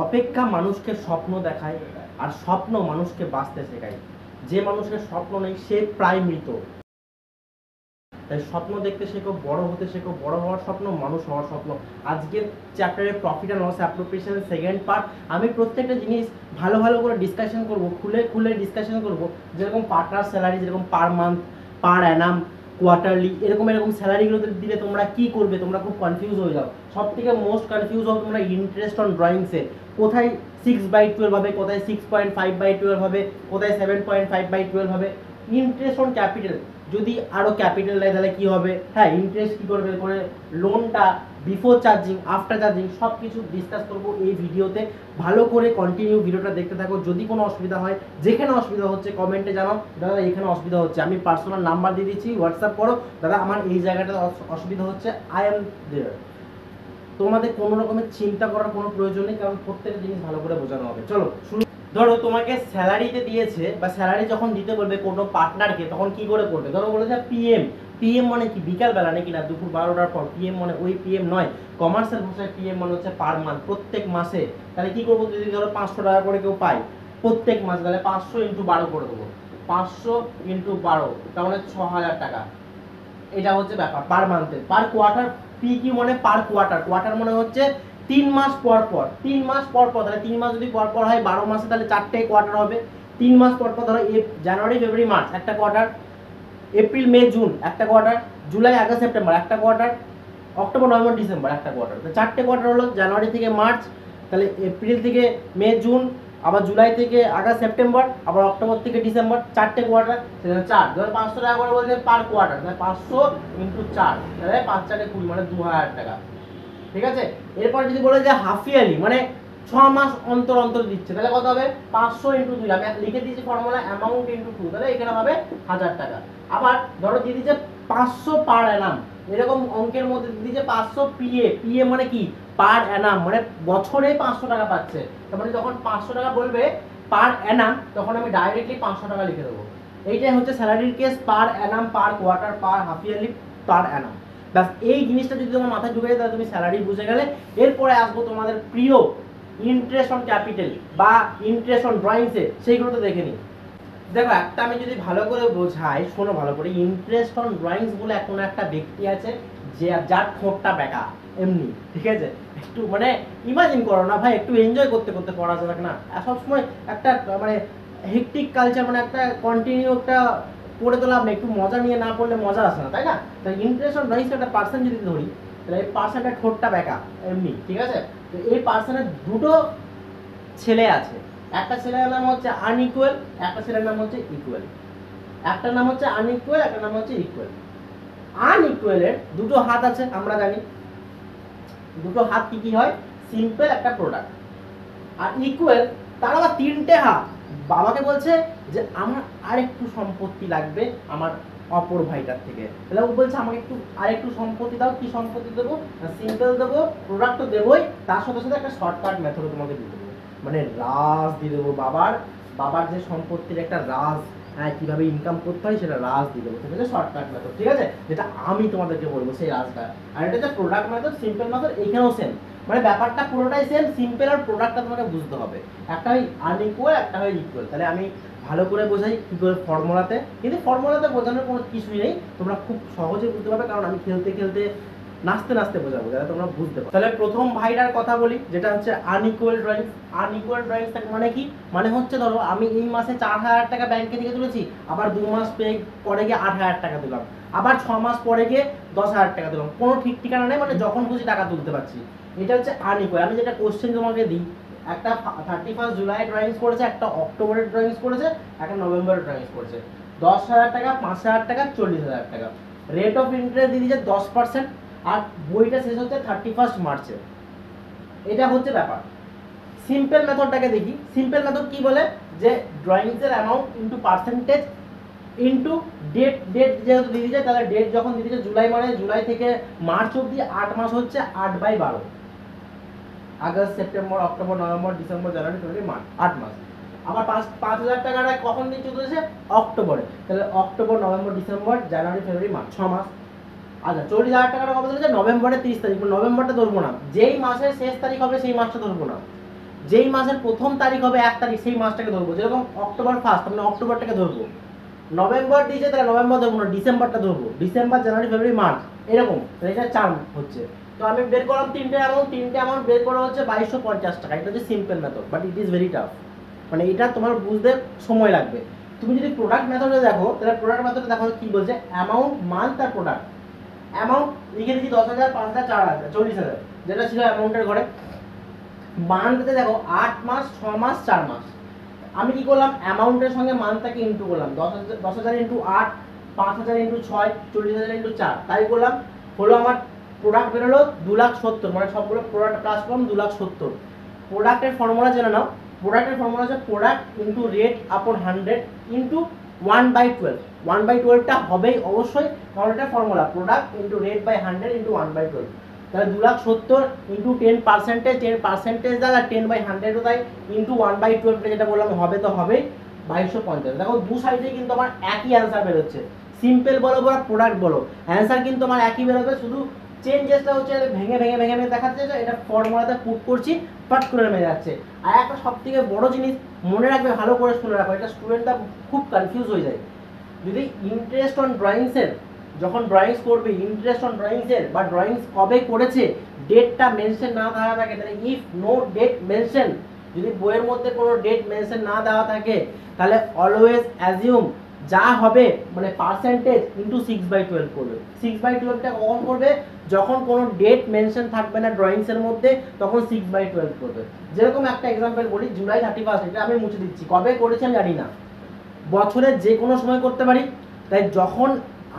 অপেক্ষা মানুষকে স্বপ্ন দেখায়, আর স্বপ্ন মানুষকে বাঁচতে শেখায়। যে মানুষের স্বপ্ন নেই সে প্রায় মৃত। তাই স্বপ্ন দেখতে শেখো, বড় হতে শেখো, বড় হওয়ার স্বপ্ন, মানুষ হওয়ার স্বপ্ন। আজকের চ্যাপ্টারের প্রফিট অ্যান্ড লস অ্যাপ্রোপ্রিয়েশনের সেকেন্ড পার্ট। আমি প্রত্যেকটা জিনিস ভালো ভালো করে ডিসকাশন করব, খুলে খুলে ডিসকাশন করব। যেরকম পার্টনার স্যালারি, যেরকম পার মান্থ, পার অ্যানাম, কোয়ার্টারলি, এরকম স্যালারিগুলো দিলে তোমরা কি করবে, তোমরা খুব কনফিউজ হয়ে যাও। সব থেকে মোস্ট কনফিউজ হও তোমরা ইন্টারেস্ট অন ড্রয়িংসে। কোথায় 6/12 হবে, কোথায় 6.5/12 হবে, কোথায় 7.5/12 হবে। ইন্টারেস্ট অন ক্যাপিটাল, যদি আরও ক্যাপিটাল নেয় তাহলে কী হবে, হ্যাঁ ইন্টারেস্ট কী করবে, করে লোনটা, বিফোর চার্জিং, আফটার চার্জিং, সব কিছু ডিসকাস করবো এই ভিডিওতে। ভালো করে কন্টিনিউ ভিডিওটা দেখতে থাকো। যদি কোনো অসুবিধা হয়, যেখানে অসুবিধা হচ্ছে কমেন্টে জানাও, দাদা এখানে অসুবিধা হচ্ছে, আমি পার্সোনাল নাম্বার দিয়ে দিচ্ছি, হোয়াটসঅ্যাপ করো, দাদা আমার এই জায়গাটা অসুবিধা হচ্ছে, আই এম দেয়ার। তোমাদের কোনো রকমের চিন্তা করার কোনো প্রয়োজন নেই, কারণ প্রত্যেকটা জিনিস ভালো করে বোঝানো হবে। চলো শুরু। ধরো তোমাকে স্যালারিতে দিয়েছে, বা স্যালারি যখন দিতে বলবে কোনো পার্টনারকে, তখন কি করে করবে। ধরো বলেছে পিএম। পিএম মানে কি, বিকালবেলা নাকি না দুপুর 12টার পর। পিএম মানে ওই পিএম নয়, কমার্শিয়াল ভাষায় পিএম মানে হচ্ছে পার মান্থ, প্রত্যেক মাসে। তাহলে কি করবো, যদি ধরো 500 টাকা করে কেউ পায় প্রত্যেক মাসে, তাহলে 500 × 12 করে দেবো। 500 × 12 তার মানে 6000 টাকা। এটা হচ্ছে ব্যাপার পার মান্থে। পার কোয়ার্টার পি কি মানে পার কোয়ার্টার, কোয়ার্টার মানে হচ্ছে 3 মাস পর পর, 3 মাস পর পর। তাহলে 3 মাস যদি পর পর হয় 12 মাসে, তাহলে 4টে কোয়ার্টার হবে। 3 মাস পর পর ধরো জানুয়ারি ফেব্রুয়ারি মার্চ একটা কোয়ার্টার, এপ্রিল মে জুন একটা কোয়ার্টার, জুলাই আগস্ট সেপ্টেম্বর একটা কোয়ার্টার, অক্টোবর নভেম্বর ডিসেম্বর একটা কোয়ার্টার। তো 4টে কোয়ার্টার হলো, জানুয়ারি থেকে মার্চ, তাহলে এপ্রিল থেকে মে জুন, আবার জুলাই থেকে আগস্ট সেপ্টেম্বর, আবার অক্টোবর থেকে ডিসেম্বর, 4টে কোয়ার্টার, সেখানে 4। ধরো 500 টাকা করে বলছে পার কোয়ার্টার, তাহলে 500 × 4, তাহলে 5 × 4 = 20, মানে 2000 টাকা। ঠিক আছে। এরপর যদি বলে যে হাফ ইয়ারলি, মানে 6 মাস অন্তর অন্তর দিচ্ছে, তাহলে কত হবে, 500 × 2। আমি লিখে দিয়েছি ফর্মুলা, অ্যামাউন্ট × 2, তাহলে এখানে হবে 1000 টাকা। আবার ধরো দিয়ে দিচ্ছে 500 পার অ্যানাম, এরকম অঙ্কের মধ্যে দিয়ে দিচ্ছে 500 পিএ। পিএ মানে কি, পার অ্যানাম, মানে বছরে 500 টাকা পাচ্ছে। তার মানে যখন 500 টাকা বলবে পার অ্যানাম, তখন আমি ডাইরেক্টলি 500 টাকা লিখে দেবো। এইটাই হচ্ছে স্যালারির কেস, পার অ্যানাম, পার কোয়ার্টার, পার হাফ ইয়ারলি, পার অ্যানাম। ব্যাস এই জিনিসটা যদি তোমার মাথায় ঢুকে যায়, তাহলে তুমি স্যালারি বুঝে গেলে। এরপরে আসবো তোমাদের প্রিয় ইন্টারেস্ট অন ক্যাপিটাল বা ইন্টারেস্ট অন ড্রয়িংসে, সেইগুলো তো দেখে নিই। দেখো একটা আমি যদি ভালো করে বোঝাই, শোনো ভালো করে। ইন্টারেস্ট অন ড্রয়িংস বলে কোনো একটা ব্যক্তি আছে, যে যার ঠোঁটটা বেঁকা এমনি, ঠিক আছে। একটু মানে ইমাজিন করো না ভাই, একটু এনজয় করতে করতে পড়া যাবে না। সবসময় একটা মানে হেক্টিক কালচার, মানে একটা কন্টিনিউ একটা পড়ে তো লাভ নেই, একটু মজা নিয়ে না পড়লে মজা আসে না, তাই না। তাই ইন্টারেস্ট অন ড্রয়িংস একটা পার্সন যদি ধরি, তাহলে এই পার্সনটার ঠোঁটটা বেঁকা এমনি, ঠিক আছে। তো এই পার্সনের দুটো ছেলে আছে। একটা ছেলের নাম হচ্ছে আনইকুয়াল, একটা ছেলের নাম হচ্ছে ইকুয়াল। একটা নাম হচ্ছে আনইকুয়াল, একটা নাম হচ্ছে ইকুয়াল। আনইকুয়ালের দুটো হাত আছে, আমরা জানি। দুটো হাত কি কি হয়, সিম্পল একটা প্রোডাক্ট। আর ইকুয়াল, তার আবার 3টে হাত। বাবাকে বলছে যে আমার আরেকটু সম্পত্তি লাগবে আমার অপর ভাইটার থেকে, তাহলে ও বলছে আমাকে একটু আরেকটু সম্পত্তি দাও। কি সম্পত্তি দেবো, সিম্পল দেবো, প্রোডাক্ট তো দেবোই, তার সাথে সাথে একটা শর্টকাট মেথড তোমাকে দিয়ে দেবো, মানে রাজ দিয়ে দেবো। বাবার যে সম্পত্তির একটা রাজ, হ্যাঁ কীভাবে ইনকাম করতে হয় সেটা রাজ দিয়ে দেবো, ঠিক আছে, শর্টকাট মেথড, ঠিক আছে, যেটা আমি তোমাদেরকে বলবো সেই রাজটা। আর এটা হচ্ছে প্রোডাক্ট মেথড, সিম্পল মেথড, এখানেও সেম, মানে ব্যাপারটা পুরোটাই সেম, সিম্পল আর প্রোডাক্টটা তোমাকে বুঝতে হবে। একটা হয় আনইকুয়াল, একটা হয় ইকুয়াল। তাহলে আমি ভালো করে বোঝাই কী করে ফর্মুলাতে, কিন্তু ফর্মুলাতে বোঝানোর কোনো কিছুই নেই, তোমরা খুব সহজে বুঝতে পারবে, কারণ আমি খেলতে খেলতে নাচতে নাচতে বোঝাবো, যাতে তোমরা বুঝতে পারো। তাহলে প্রথম ভাইটার কথা বলি, যেটা হচ্ছে আনইকুয়াল ড্রয়িংস। আনইকুয়াল ড্রয়িংস মানে কি, মানে হচ্ছে ধরো আমি এই মাসে 4000 টাকা ব্যাংকে থেকে তুলেছি, আবার 2 মাস পরে গিয়ে 8000 টাকা দিলাম, আবার 6 মাস পরে গিয়ে 10,000 টাকা দিলাম, কোনো ঠিক ঠিকানা নেই, মানে যখন খুশি টাকা তুলতে পারছি। এটা হচ্ছে আনইকুয়াল। আমি যেটা কোশ্চেন তোমাকে দিই, একটা 31 জুলাই ড্রয়িংস করেছে, একটা অক্টোবরের ড্রয়িংস করেছে, একটা নভেম্বরের ড্রয়িংস করেছে। 10,000 টাকা, 5,000 টাকা, 40,000 টাকা। রেট অফ ইন্টারেস্ট দিয়ে দিয়েছে 10%, আর বইটা শেষ হচ্ছে 31 মার্চে। এটা হচ্ছে ব্যাপার। সিম্পল মেথডটাকে দেখি। সিম্পল মেথড কি বলে, যে ড্রয়িংসের amount into percentage into date. Date যেহেতু দিয়ে দিয়েছে, তাহলে ডেট যখন দিয়ে দিয়েছে জুলাই, মানে জুলাই থেকে মার্চ অবধি 8 মাস হচ্ছে 8/12। August September October November December January February March, 8 মাস। আবার 5,000 টাকাটা কখন দিচ্ছে চলেছে, অক্টোবরে, তাহলে October November December January February March, 6 মাস। আচ্ছা 40,000 টাকাটা কবে চলেছে, নভেম্বরের 30 তারিখ। নভেম্বরটা ধরবো না, যেই মাসের শেষ তারিখ হবে সেই মাসটা ধরবো না, যেই মাসের প্রথম তারিখ হবে 1 তারিখ সেই মাসটাকে ধরবো। যেরকম অক্টোবর 1 মানে অক্টোবরটাকে ধরবো, নভেম্বর দিয়েছে তাহলে নভেম্বর ধরবো না, ডিসেম্বরটা ধরবো, ডিসেম্বর জানুয়ারি ফেব্রুয়ারি মার্চ এরকম, তাহলে এটা 4 হচ্ছে। তো আমি বের করলাম তিনটে অ্যামাউন্ট বের করা হচ্ছে 2250 টাকা। এটা হচ্ছে simple method, but it is very tough, মানে এটা তোমার বুঝতে সময় লাগবে। তুমি যদি প্রোডাক্ট মেথডে দেখো তাহলে প্রোডাক্ট মেথডে দেখো কি বলছে, অ্যামাউন্ট মান্থ আর প্রোডাক্ট। অ্যামাউন্ট লিখে দিচ্ছি 10,000, 5,000, 4,000, 40,000 যেটা ছিল অ্যামাউন্টের ঘরে। মান্থতে দেখো 8 মাস, 6 মাস, 4 মাস। আমি কি করলাম, অ্যামাউন্টের সঙ্গে মান্থটাকে ইনটু করলাম, 10,000 ইনটু 8, 5,000 ইনটু 6, 40,000 ইনটু 4, তাই করলাম। হলো আমার প্রোডাক্ট বেরোলো 2,70,000, মানে সবগুলো প্রোডাক্ট প্লাস করলাম 2,70,000। প্রোডাক্টের ফর্মুলা জেনে নাও। প্রোডাক্টের ফর্মুলা হচ্ছে প্রোডাক্ট ইনটু রেট আপন 100 ইনটু 1/12। 1/12টা হবেই অবশ্যই, কারণ এটা formula, product into rate by 100 into 1/12। তাহলে 2,70,000 ইনটু 10%, 10% দেয় আর 10/100 দেয় ইনটু 1/12, যেটা বললাম হবে তো হবেই 2250। দেখো দু সাইডে কিন্তু আমার একই অ্যান্সার বেরোচ্ছে, সিম্পল বলো বা প্রোডাক্ট বলো, অ্যান্সার কিন্তু আমার একই বেরোবে, শুধু চেঞ্জেসটা হচ্ছে ভেঙে ভেঙে ভেঙে ভেঙে দেখাচ্ছে যে এটা ফর্মুলাতে পুট করছি, পাট করে নেমে যাচ্ছে। আর একটা সব থেকে বড় জিনিস মনে রাখবে, ভালো করে শুনে রাখো, এটা স্টুডেন্টরা খুব কনফিউজ হয়ে যায়। যদি ইন্টারেস্ট অন ড্রয়িংসের, যখন ড্রয়িংস করবে, ইন্টারেস্ট অন ড্রয়িংসের বা ড্রয়িংস কবে করেছে ডেটটা মেনশন না দেওয়া থাকে, তাহলে ইফ নো ডেট মেনশন, যদি বইয়ের মধ্যে কোনো ডেট মেনশন না দেওয়া থাকে তাহলে অলওয়েজ অ্যাজিউম যা হবে মানে পার্সেন্টেজ ইনটু 6/12 করবে। 6/12টা কখন করবে, যখন কোনো ডেট মেনশন থাকবে না ড্রয়িংসের মধ্যে, তখন 6/12 করবে। যেরকম একটা এক্সাম্পল বলি, জুলাই 31, এটা আমি মুছে দিচ্ছি, কবে করেছি আমি জানি না, বছরের যে কোনো সময় করতে পারি। তাই যখন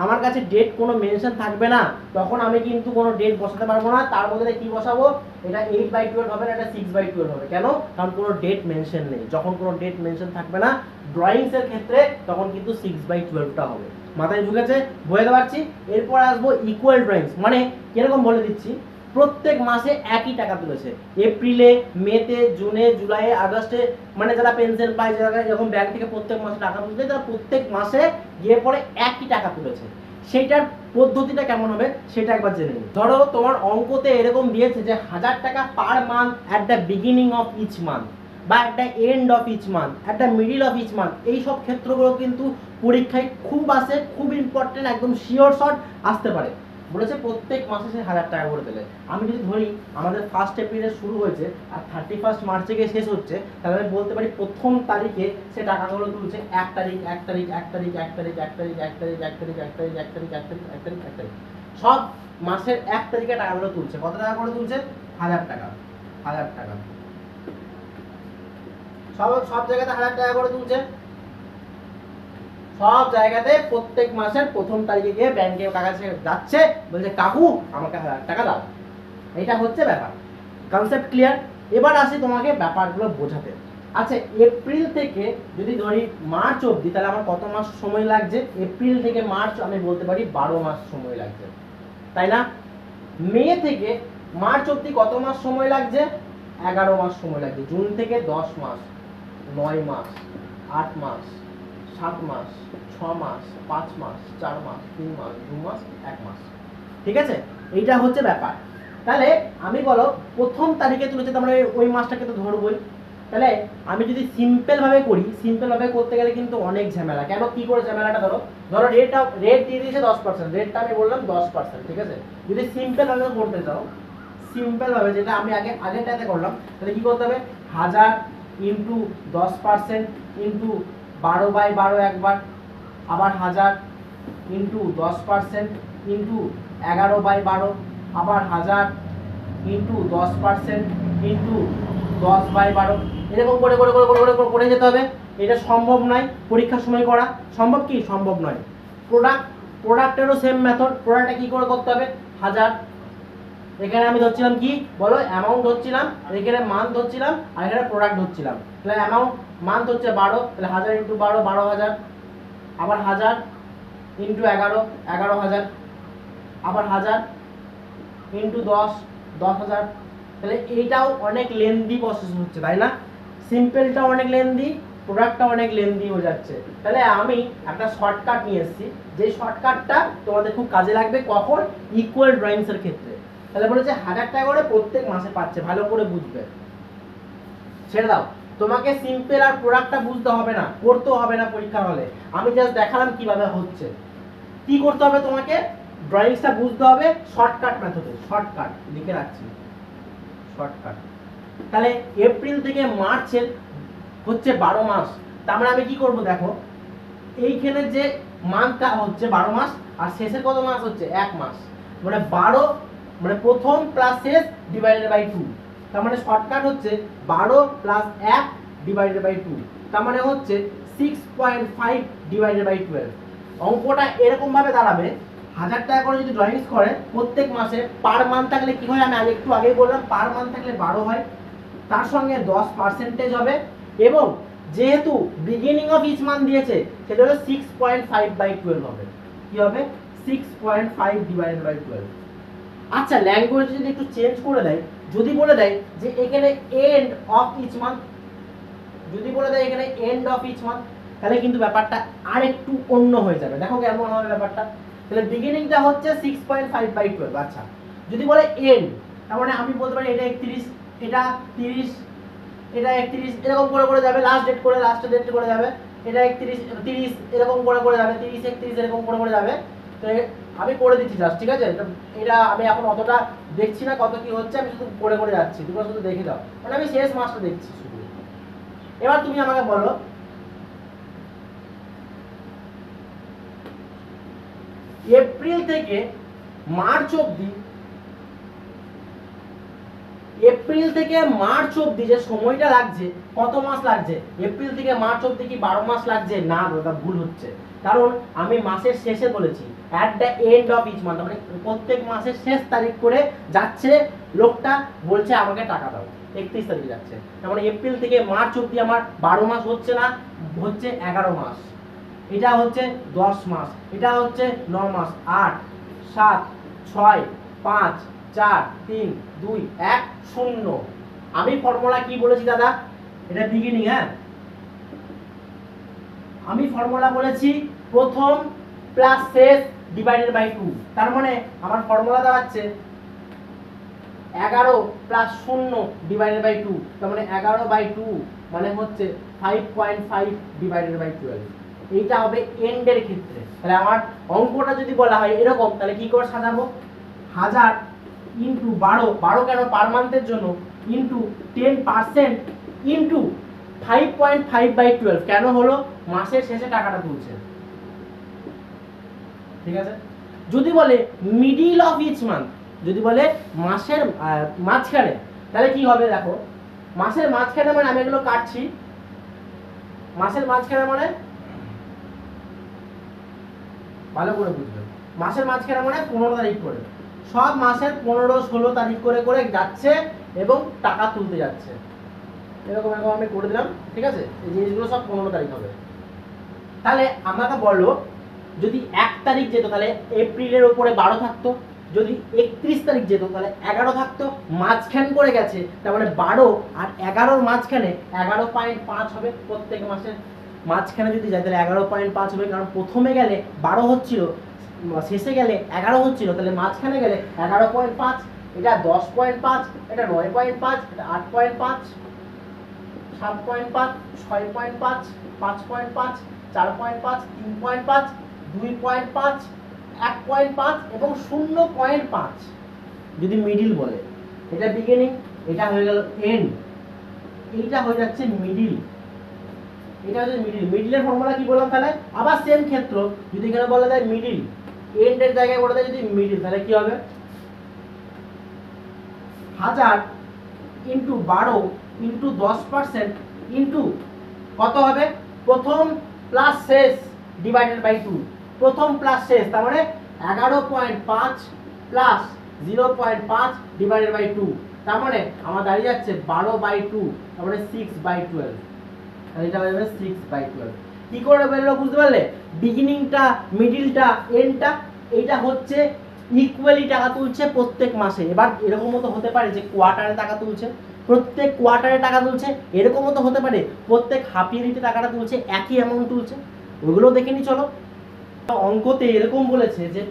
আমার কাছে ডেট কোনো মেনশন থাকবে না তখন আমি কিন্তু কোনো ডেট বসাতে পারবো না, তার মধ্যে কি বসাবো, এটা 8/12 হবে না, এটা 6/12 হবে। কেন, কারণ কোনো ডেট মেনশন নেই। যখন কোনো ডেট মেনশন থাকবে না ড্রয়িংসের ক্ষেত্রে তখন কিন্তু 6/12টা হবে। মাথায় ঢুকেছে, বুঝতে পারছি। এরপর আসবো ইকুয়াল ড্রয়িংস, মানে কিরকম বলে দিচ্ছি, প্রত্যেক মাসে একই টাকা তুলেছে, এপ্রিলে, মেতে, জুনে, জুলাইয়ে, আগস্টে, মানে যারা পেনশন পায়, যারা যখন ব্যাংক থেকে প্রত্যেক মাসে টাকা তুলছে, তারা প্রত্যেক মাসে গিয়ে পরে একই টাকা তুলেছে। সেইটার পদ্ধতিটা কেমন হবে সেটা একবার জেনে নিই। ধরো তোমার অঙ্কতে এরকম দিয়েছে যে 1,000 টাকা per month at the beginning of each month বা at the end of each month, at the middle of each month. এইসব ক্ষেত্রগুলো কিন্তু পরীক্ষায় খুব আসে, খুব ইম্পর্টেন্ট, একদম শিওর শট আসতে পারে। বলেছে প্রত্যেক মাসে সে 1,000 টাকা করে দিলে। আমি যদি ধরি আমাদের 1 এপ্রিলে শুরু হয়েছে আর 31 মার্চে গিয়ে শেষ হচ্ছে, তাহলে আমি বলতে পারি প্রথম তারিখে সে টাকাগুলো তুলছে 1 তারিখ, 1 তারিখ, 1 তারিখ, 1 তারিখ, 1 তারিখ, 1 তারিখ, 1 তারিখ, 1 তারিখ, 1 তারিখ, 1 তারিখ, 1 তারিখ, 1 তারিখ, সব মাসের 1 তারিখে টাকাগুলো তুলছে। কত টাকা করে তুলছে, 1,000 টাকা, 1,000 টাকা, সব জায়গাতে 1,000 টাকা করে তুলছে। সব জায়গাতে প্রত্যেক মাসের প্রথম তারিখে গিয়ে ব্যাংকের কাছে যাচ্ছে, বলছে কাকু আমাকে 1,000 টাকা দাও। এটা হচ্ছে ব্যাপার, কনসেপ্ট ক্লিয়ার। এবার আসি তোমাকে ব্যাপারগুলো বোঝাতে। আচ্ছা, এপ্রিল থেকে যদি ধরি মার্চ অবধি, তাহলে আমার কত মাস সময় লাগছে, এপ্রিল থেকে মার্চ আমি বলতে পারি 12 মাস সময় লাগছে, তাই না? মে থেকে মার্চ অবধি কত মাস সময় লাগছে, 11 মাস সময় লাগছে। জুন থেকে 10 মাস, 9 মাস, 8 মাস, 7 মাস, 6 মাস, 5 মাস, 4 মাস, 3 মাস, 2 মাস, 1 মাস। ঠিক আছে, এইটা হচ্ছে ব্যাপার। তাহলে আমি বলো প্রথম তারিখে তুলেছে, তার মানে ওই মাসটাকে তো ধরবই। তাহলে আমি যদি সিম্পল ভাবে করি, সিম্পল ভাবে করতে গেলে কিন্তু অনেক ঝামেলা। কেন, কি করে ঝামেলাটা, ধরো রেট দিয়ে দিয়েছে 10%, রেটটা আমি বললাম 10%, ঠিক আছে। যদি সিম্পল ভাবে করতে চাও, সিম্পল ভাবে যেটা আমি আগেরটাতে করলাম, তাহলে কি করতে হবে, 1,000 ইন্টু 10% ইন্টু 12/12 একবার, আবার 1,000 ইন্টু 10% ইন্টু 11/12, আবার 1,000 ইন্টু 10% ইন্টু 10/12, এরকম করে করে করে করে করে করে যেতে হবে। এটা সম্ভব নয় পরীক্ষার সময় করা, সম্ভব কি, সম্ভব নয়। প্রোডাক্টেরও সেম মেথড। প্রোডাক্টটা কি করে করতে হবে, 1,000, এখানে আমি ধরছিলাম কি বলো, অ্যামাউন্ট ধরছিলাম, এখানে মান্থ ধরছিলাম, আর এখানে প্রোডাক্ট ধরছিলাম। তাহলে অ্যামাউন্ট মান্থ হচ্ছে 12, তাহলে 1,000 ইন্টু 12, 12,000, আবার 1,000 ইন্টু 11, 11,000, আবার 1,000 ইন্টু 10, 10,000। তাহলে এইটাও অনেক লেন্দি প্রসেস হচ্ছে, তাই না? সিম্পলটাও অনেক লেন্দি, প্রোডাক্টটা অনেক লেন্দি হয়ে যাচ্ছে। তাহলে আমি একটা শর্টকাট নিয়ে এসেছি, যে শর্টকাটটা তোমাদের খুব কাজে লাগবে কখন, ইকুয়াল ড্রয়িংসের ক্ষেত্রে। তাহলে বলেছে 1,000 টাকা করে প্রত্যেক মাসে পাচ্ছে, ভালো করে বুঝবে। ছেড়ে দাও, তোমাকে সিম্পল আর প্রোডাক্টটা বুঝতে হবে না, করতেও হবে না পরীক্ষা হলে, আমি জাস্ট দেখালাম কিভাবে হচ্ছে। কি করতে হবে তোমাকে, ড্রয়িংসটা বুঝতে হবে শর্টকাট মেথডে, শর্টকাট লিখে রাখছি শর্টকাট। তাহলে এপ্রিল থেকে মার্চের হচ্ছে 12 মাস, তার মানে আমি কি করব দেখো, এইখানে যে মান্থটা হচ্ছে 12 মাস আর শেষের কত মাস হচ্ছে 1 মাস, মানে 12 মানে প্রথম প্লাস শেষ ডিভাইডেড বাই 2, তার মানে শর্টকাট হচ্ছে 12 প্লাস 1 ডিভাইডেড বাই 2, তার মানে হচ্ছে 6.5 ডিভাইডেড বাই 12। অঙ্কটা এরকম ভাবে দাঁড়াবে, 1000 টাকা করে যদি ড্রয়িংস করে প্রত্যেক মাসে, পার মান্থ থাকলে কি হয় আমি একটু আগেই বললাম, পার মান্থ থাকলে 12 হয়, তার সঙ্গে 10% হবে, এবং যেহেতু বিগিনিং অফ ইচ মান্থ দিয়েছে সেটা হলো 6.5 বাই 12 হবে। কি হবে 6.5 ডিভাইডেড বাই 12। আচ্ছা ল্যাঙ্গুয়েজ যদি একটু চেঞ্জ করে দেয়, যদি বলে দেয় যে এখানে এন্ড অফ ইচ মান্থ, যদি বলে দেয় এখানে এন্ড অফ ইচ মান্থ, তাহলে কিন্তু ব্যাপারটা আরেকটু অন্য হয়ে যাবে। দেখো কেমন হবে ব্যাপারটা, তাহলে বিগিনিংটা হচ্ছে 6.5 বাই 12। আচ্ছা যদি বলে এন্ড, তার মানে আমি বলতে পারি এটা 31, এটা 30, এটা 31, এরকম করে করে যাবে, লাস্ট ডেট করে যাবে, এটা 31 30 এরকম করে করে যাবে, 30 31 এরকম করে করে যাবে। তো আমি করে দিচ্ছি জাস্ট, ঠিক আছে, এটা আমি এখন অতটা দেখছি না কত কি হচ্ছে, আমি শুধু করে করে যাচ্ছি, তোমরা শুধু দেখে দাও, মানে আমি শেষ মাসটা দেখছি শুধু। এবার তুমি আমাকে বলো এপ্রিল থেকে মার্চ অবধি, এপ্রিল থেকে মার্চ অবধি যে সময়টা লাগছে কত মাস লাগছে, এপ্রিল থেকে মার্চ অবধি কি 12 মাস লাগছে? না দাদা ভুল হচ্ছে, কারণ আমি মাসের শেষে বলেছি at the end of each month, মানে প্রত্যেক মাসের শেষ তারিখ করে যাচ্ছে লোকটা, বলছে আমাকে টাকা দাও, 31 তারিখে যাচ্ছে, তার মানে এপ্রিল থেকে মার্চ অবধি আমার 12 মাস হচ্ছে না, হচ্ছে 11 মাস, এটা হচ্ছে 10 মাস, এটা হচ্ছে 9 মাস, 8 7 6 5 4 3 2 1 0। আমি ফর্মুলা কি বলেছি দাদা, এটা বিগিনিং, হ্যাঁ আমি ফর্মুলা বলেছি প্রথম প্লাস শেষ ডিভাইডেড বাই 2, তার মানে আমার ফর্মুলা দাঁড়াচ্ছে 11 প্লাস 0 ডিভাইডেড বাই 2, তার মানে 11 বাই 2 মানে হচ্ছে 5.5 ডিভাইডেড বাই 12। এইটা হবে এন্ডের ক্ষেত্রে। তাহলে আমার অঙ্কটা যদি বলা হয় এরকম, তাহলে কি করে সাজাবো, 1000 ইন্টু 12, 12 কেন পার মান্থের জন্য, ইন্টু 10% ইন্টু 5.5 বাই 12, কেন হলো মাসের শেষে টাকাটা তুলছে, ঠিক আছে। যদি বলে মিডিল অফ ইচ মান্থ, যদি বলে মাসের মাঝখানে, তাহলে কি হবে দেখো, মাসের মাঝখানে মানে আমি এগুলো কাটছি, মাসের মাঝখানে মানে ভালো করে বুঝবে, মাসের মাঝখানে মানে 15 তারিখ করে, সব মাসের 15 16 তারিখ করে করে যাচ্ছে এবং টাকা তুলতে যাচ্ছে, এরকম এরকম আমি করে দিলাম, ঠিক আছে, এই জিনিসগুলো সব 15 তারিখ হবে। তাহলে আমাকে বলো যদি 1 তারিখ যেত তাহলে এপ্রিলের উপরে 12 থাকতো, যদি 31 তারিখ যেত তাহলে 11 থাকতো, মাঝখান করে গেছে, তার মানে 12 আর 11-র মাঝখানে 11.5 হবে, প্রত্যেক মাসের মাঝখানে যদি যায় তাহলে 11.5 হবে, কারণ প্রথমে গেলে 12 হচ্ছিল, শেষে গেলে 11 হচ্ছিল, তাহলে মাঝখানে গেলে 11.5, এটা 10.5, এটা 9.5, এটা 8.5, 7.5, 6.5, 5.5, 4.5, 3.5, 2.5, 1.5 এবং 0.5 যদি মিডিল বলে, এটা বিগিনিং, এটা হয়ে গেল এন্ড, এইটা হয়ে যাচ্ছে মিডিল, এটা হচ্ছে মিডিল। মিডিলের ফর্মুলা কি বললাম, তাহলে আবার সেম ক্ষেত্র, যদি এখানে বলা যায় মিডিল, এন্ডের জায়গায় বলা যায় যদি মিডিল, তাহলে কি হবে 1000 ইন্টু 12 ইন্টু 10% ইন্টু কত হবে, প্রথম প্লাস শেষ ডিভাইডেড বাই 2, প্রথম প্লাস শেষ, তার মানে 11.5 প্লাস 0.5 ডিভাইডেড বাই 2, তার মানে আমার দাঁড়িয়ে যাচ্ছে 12/2, তার মানে 6/12, তাহলে এটা হয়ে যাবে 6/12। কি করে বেরোলো বুঝতে পারলে, বিগিনিংটা মিডিলটা এন্ডটা, এইটা হচ্ছে ইকুয়ালি টাকা তুলছে প্রত্যেক মাসে। এবার এরকম মতো হতে পারে যে কোয়ার্টারে টাকা তুলছে, প্রত্যেক কোয়ার্টারে টাকা তুলছে, এরকমও তো হতে পারে প্রত্যেক হাফ ইয়ারলিতে টাকাটা তুলছে, একই অ্যামাউন্ট তুলছে, ওইগুলো দেখে নি চলো। অঙ্কতে এরকম বলেছে যে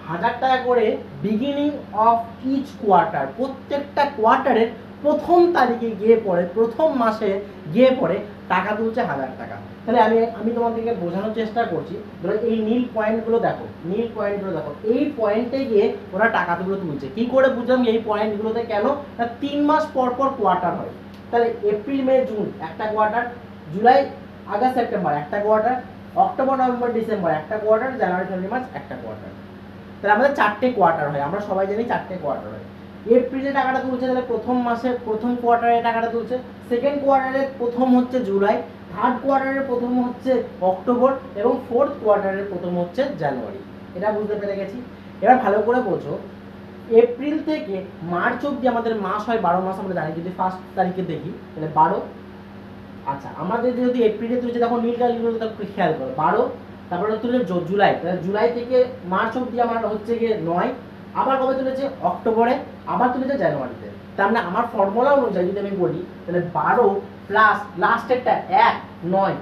1000 টাকা করে বিগিনিং অফ ইচ কোয়ার্টার, প্রত্যেকটা কোয়ার্টারের প্রথম তারিখে গিয়ে পড়ে, প্রথম মাসে গিয়ে পড়ে টাকা তুলছে 1000 টাকা। তাহলে আমি তোমাদেরকে বোঝানোর চেষ্টা করছি, ধরো এই নীল পয়েন্টগুলো দেখো, নীল পয়েন্টগুলো দেখো, এই পয়েন্টে গিয়ে ওরা টাকাগুলো তুলছে। কি করে বুঝলাম এই পয়েন্টগুলোতে কেন? না 3 মাস পর পর কোয়ার্টার হয়। তাহলে এপ্রিল মে জুন একটা কোয়ার্টার, জুলাই আগস্ট সেপ্টেম্বর একটা কোয়ার্টার, অক্টোবর নভেম্বর ডিসেম্বর একটা কোয়ার্টার, জানুয়ারি ফেব্রুয়ারি মার্চ একটা কোয়ার্টার। তাহলে আমাদের 4টে কোয়ার্টার হয়, আমরা সবাই জানি 4টে কোয়ার্টার হয়। এপ্রিলে টাকাটা তুলছে, তাহলে প্রথম মাসে প্রথম কোয়ার্টারে টাকাটা তুলছে, সেকেন্ড কোয়ার্টারে প্রথম হচ্ছে জুলাই, থার্ড কোয়ার্টারের প্রথম হচ্ছে অক্টোবর এবং ফোর্থ কোয়ার্টারের প্রথম হচ্ছে জানুয়ারি। এটা বুঝতে পেরে গেছি। এবার ভালো করে বোঝো, এপ্রিল থেকে মার্চ অবধি আমাদের মাস হয় 12 মাস, আমরা জানি। যদি ফার্স্ট তারিখে দেখি তাহলে 12। আচ্ছা, আমাদের যদি এপ্রিলে তুলছে তখন নীল কালিগুলো খেয়াল করো, 12, তারপরে তুলে জুলাই, তাহলে জুলাই থেকে মার্চ অবধি আমার হচ্ছে গিয়ে 9, আবার কবে তুলেছে? অক্টোবরে, আবার তুলেছে জানুয়ারিতে। তার মানে আমার ফর্মুলা অনুযায়ী যদি আমি বলি, তাহলে 12 প্লাস লাস্টেরটা 1, 9,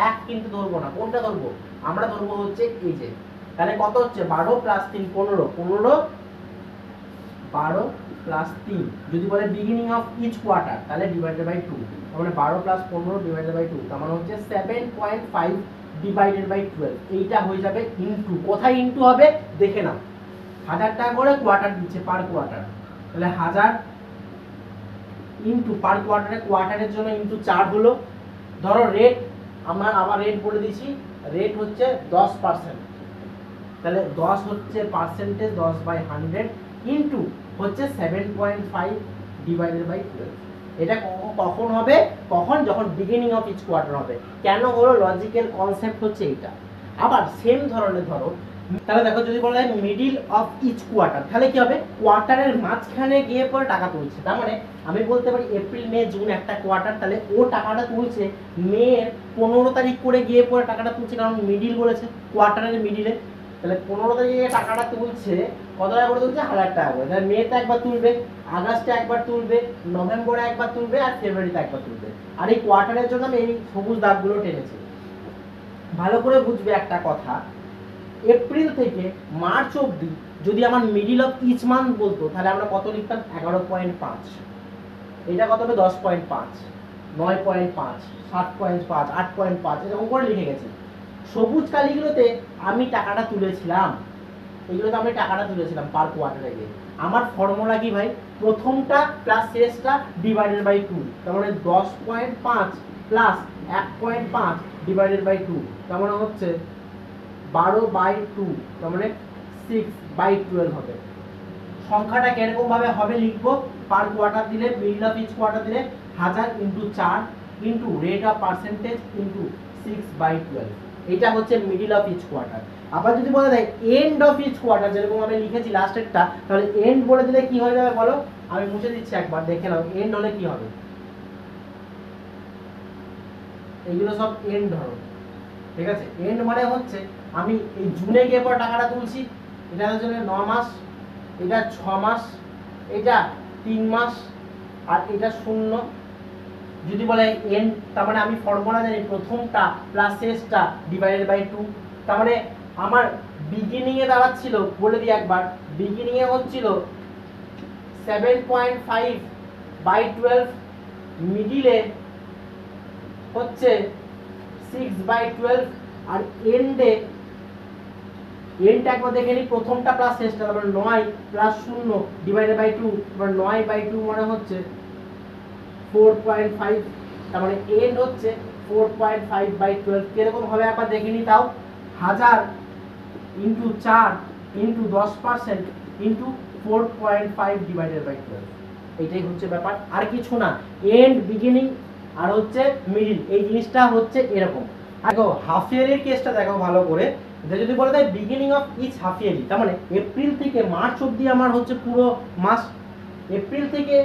1 কিন্তু ধরবো না, কোনটা ধরবো? আমরা ধরবো হচ্ছে এই যে, তাহলে কত হচ্ছে? 12 প্লাস 3 15, 12 প্লাস 3 যদি বলে বিগিনিং অফ ইচ কোয়ার্টার, তাহলে ডিভাইডেড বাই 2, তার মানে 12 প্লাস 15 ডিভাইডেড বাই 2, তার মানে হচ্ছে 7.5 ডিভাইডেড বাই 12। এইটা হয়ে যাবে ইনটু, কোথায় ইনটু হবে দেখে নাও, 1000 টাকা করে কোয়ার্টার দিচ্ছে পার কোয়ার্টার, তাহলে 1000 ইনটু পার কোয়ার্টারে, কোয়ার্টারের জন্য ইনটু 4 হলো। ধরো রেট, আমরা আবার রেট বলে দিচ্ছি, রেট হচ্ছে 10%, তাহলে 10 হচ্ছে পার্সেন্টেজ, 10/100 ইনটু হচ্ছে 7.5 ডিভাইডেড বাই 12। এটা কখন হবে? কখন? যখন বিগিনিং অফ ইচ কোয়ার্টার হবে। কেন হলো? লজিক্যাল কনসেপ্ট হচ্ছে এইটা। আবার সেম ধরনের ধরো, তাহলে দেখো যদি বলা হয় মিডিল অফ ইচ কোয়ার্টার, তাহলে কি হবে? কোয়ার্টারের মাঝখানে গিয়ে পরে টাকা তুলছে। তার মানে আমি বলতে পারি এপ্রিল মে জুন একটা কোয়ার্টার, তাহলে ও টাকাটা তুলছে মের 15 তারিখ করে গিয়ে পরে টাকাটা তুলছে, কারণ মিডিল বলেছে, কোয়ার্টারের মিডিলে। তাহলে 15 তারিখে টাকাটা তুলছে, কত টাকা করে তুলছে? 1000 টাকা করে। তাহলে মেতে একবার তুলবে, আগস্টে একবার তুলবে, নভেম্বরে একবার তুলবে, আর ফেব্রুয়ারিতে একবার তুলবে। আর এই কোয়ার্টারের জন্য আমি এই সবুজ দাগগুলো টেনেছি। ভালো করে বুঝবে একটা কথা, এপ্রিল থেকে মার্চ অবধি যদি আমার মিডিল অফ ইচ মান্থ বলতো, তাহলে আমরা কত লিখতাম? 11.5। এটা কত হবে? 10.5, 9.5, 7.5, 8.5, এরকম করে লিখে গেছি। সবুজ কালিগুলোতে আমি টাকাটা তুলেছিলাম, এগুলোতে আমি টাকাটা তুলেছিলাম পার কোয়ার্টারে গিয়ে। আমার ফর্মুলা কি ভাই? প্রথমটা প্লাস শেষটা ডিভাইডেড বাই 2, তার মানে 10.5 প্লাস 1.5 ডিভাইডেড বাই 2, তার মানে হচ্ছে 12/2, তার মানে 6/12 হবে। সংখ্যাটা কিরকম ভাবে হবে লিখবো? পার কোয়ার্টার দিলে, মিডল অফ ইচ কোয়ার্টার দিলে 1000 into 4 into rate of percentage into 6/12। এটা হচ্ছে মিডল অফ ইচ কোয়ার্টার। আবার যদি বলা যায় এন্ড অফ ইচ কোয়ার্টার, যেরকম আমি লিখেছি লাস্টেরটা, তাহলে এন্ড বলে দিলে কি হয়ে যাবে বলো? আমি মুছে দিচ্ছি, একবার দেখে নাও এন্ড হলে কি হবে। এইগুলো সব এন্ড ধরো, ঠিক আছে? এন্ড মানে হচ্ছে আমি এই জুনে গিয়ে পর টাকাটা তুলছি, এটার জন্য 9 মাস, এটা 6 মাস, এটা 3 মাস, আর এটা 0। যদি বলে এন্ড, তার মানে আমি ফর্মুলা জানি প্রথমটা প্লাস শেষটা ডিভাইডেড বাই 2, তার মানে আমার বিগিনিং এ দাঁড়াচ্ছিল, বলে দিই একবার, বিগিনিং এ হচ্ছিল 7.5/12, মিডিলে হচ্ছে 6/12, আর এন্ডে, এন্ডটা একবার দেখে নিই, প্রথমটা প্লাস শেষটা, তারপর 9 প্লাস 0 ডিভাইডেড বাই 2, তারপর 9/2 মানে হচ্ছে 4.5, তার মানে এন্ড হচ্ছে 4.5/12। কিরকম হবে একবার দেখে নিই তাও, 1000 into 4 into 10% into 4.5 divided by 12। এটাই হচ্ছে ব্যাপার, আর কিছু না। এন্ড, বিগিনিং আর হচ্ছে মিডিল, এই জিনিসটা হচ্ছে এরকম। দেখো হাফ ইয়ারের কেসটা দেখো ভালো করে, যদি বলা যায় beginning of each half yearly, তার মানে এপ্রিল থেকে মার্চ অবধি আমার হচ্ছে পুরো মাস, এপ্রিল থেকে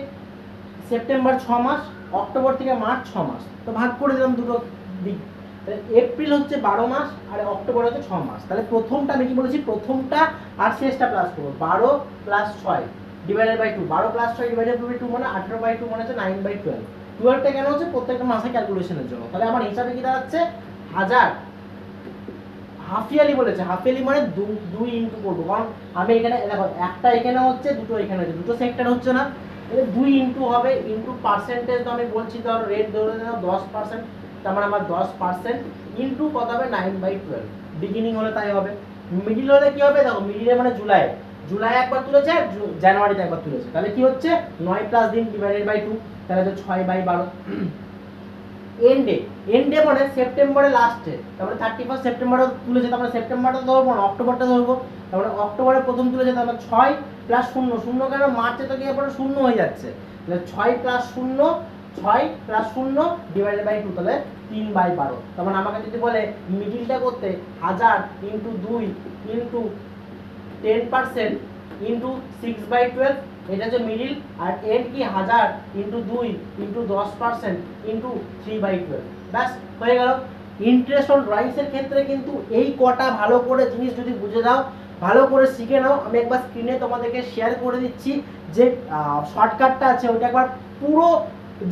সেপ্টেম্বর 6 মাস, অক্টোবর থেকে মার্চ 6 মাস, তো ভাগ করে দিলাম দুটো দিক। এপ্রিল হচ্ছে 12 মাস আর অক্টোবর হচ্ছে 6 মাস। তাহলে প্রথমটা আমি কি বলেছি? প্রথমটা আর শেষটা প্লাস করবো, 12 plus 6 divided by 2, 12 plus 6 divided by 2 মানে 18/2 মানে হচ্ছে 9/12। 12টা কেন হচ্ছে? প্রত্যেকটা মাসে ক্যালকুলেশনের জন্য। তাহলে আমার হিসাবে কি দাঁড়াচ্ছে? 1000 হাফ ইয়ারলি বলেছে, হাফ ইয়ারলি মানে 2 ইনটু করবো, কারণ আমি এখানে দেখো একটা এখানে হচ্ছে, দুটো এখানে হচ্ছে, দুটো সেক্টর হচ্ছে না, 2 ইনটু হবে, ইনটু পার্সেন্টেজ তো আমি বলছি, ধরো রেট ধরে নাও 10%, তার মানে আমার 10% ইনটু কত হবে 9/12। বিগিনিং হলে তাই হবে। মিডিল হলে কি হবে, দেখো মিডিলে মানে জুলাই, জুলাই একবার তুলেছে আর জানুয়ারিতে একবার তুলেছে, তাহলে কি হচ্ছে 9 প্লাস দিন ডিভাইডেড বাই 2, তাহলে হচ্ছে 6/12। এন্ডে, এন্ডে মানে সেপ্টেম্বরের লাস্টে, তারপরে 31 সেপ্টেম্বরে তুলেছে, তারপরে সেপ্টেম্বরটা ধরবো না, অক্টোবরটা ধরবো, তারপরে অক্টোবরে প্রথম তুলেছে, তারপরে 6 প্লাস 0, 0 কেন মার্চে তো গিয়ে পরে 0 হয়ে যাচ্ছে, তাহলে 6 প্লাস 0, 6 প্লাস 0 ডিভাইডেড বাই 2, তাহলে 3/12। তার মানে আমাকে যদি বলে মিডিলটা করতে 1000 ইনটু 2 ইনটু 10% ইনটু 6/12, এটা হচ্ছে মিডিল, আর এন্ড কি 1000 ইনটু 2 ইনটু 10% ইনটু 3/12, ব্যাস হয়ে গেল। ইন্টারেস্ট অন ড্রয়িংস এর ক্ষেত্রে কিন্তু এই কটা ভালো করে জিনিস যদি বুঝে দাও, ভালো করে শিখে নাও, আমি একবার স্ক্রিনে তোমাদেরকে শেয়ার করে দিচ্ছি যে শর্টকাটটা আছে, ওইটা একবার পুরো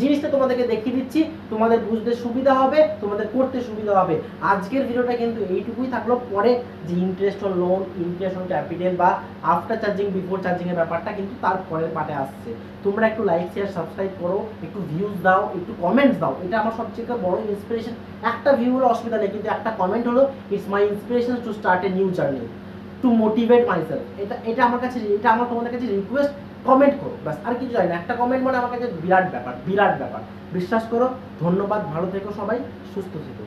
জিনিসটা তোমাদেরকে দেখিয়ে দিচ্ছি, তোমাদের বুঝতে সুবিধা হবে, তোমাদের করতে সুবিধা হবে। আজকের ভিডিওটা কিন্তু এইটুকুই থাকলো, পরে যে interest on loan, interest on capital বা আফটার চার্জিং বিফোর চার্জিং এর ব্যাপারটা কিন্তু তার পরের পার্টে আসছে। তোমরা একটু লাইক শেয়ার সাবস্ক্রাইব করো, একটু ভিউজ দাও, একটু কমেন্টস দাও, এটা আমার সবচেয়ে বড় ইন্সপিরেশন। একটা ভিউ হলো অসুবিধা নেই, কিন্তু একটা কমেন্ট হলো it's my inspiration to start a new journey, two motivate myself. এটা আমার কাছে, এটা আমার তোমাদের কাছে রিকোয়েস্ট, কমেন্ট করো, ব্যাস আর কিছু চাই না। একটা কমেন্ট মানে আমার কাছে বিরাট ব্যাপার, বিরাট ব্যাপার, বিশ্বাস করো। ধন্যবাদ, ভালো থেকো সবাই, সুস্থ থেকো।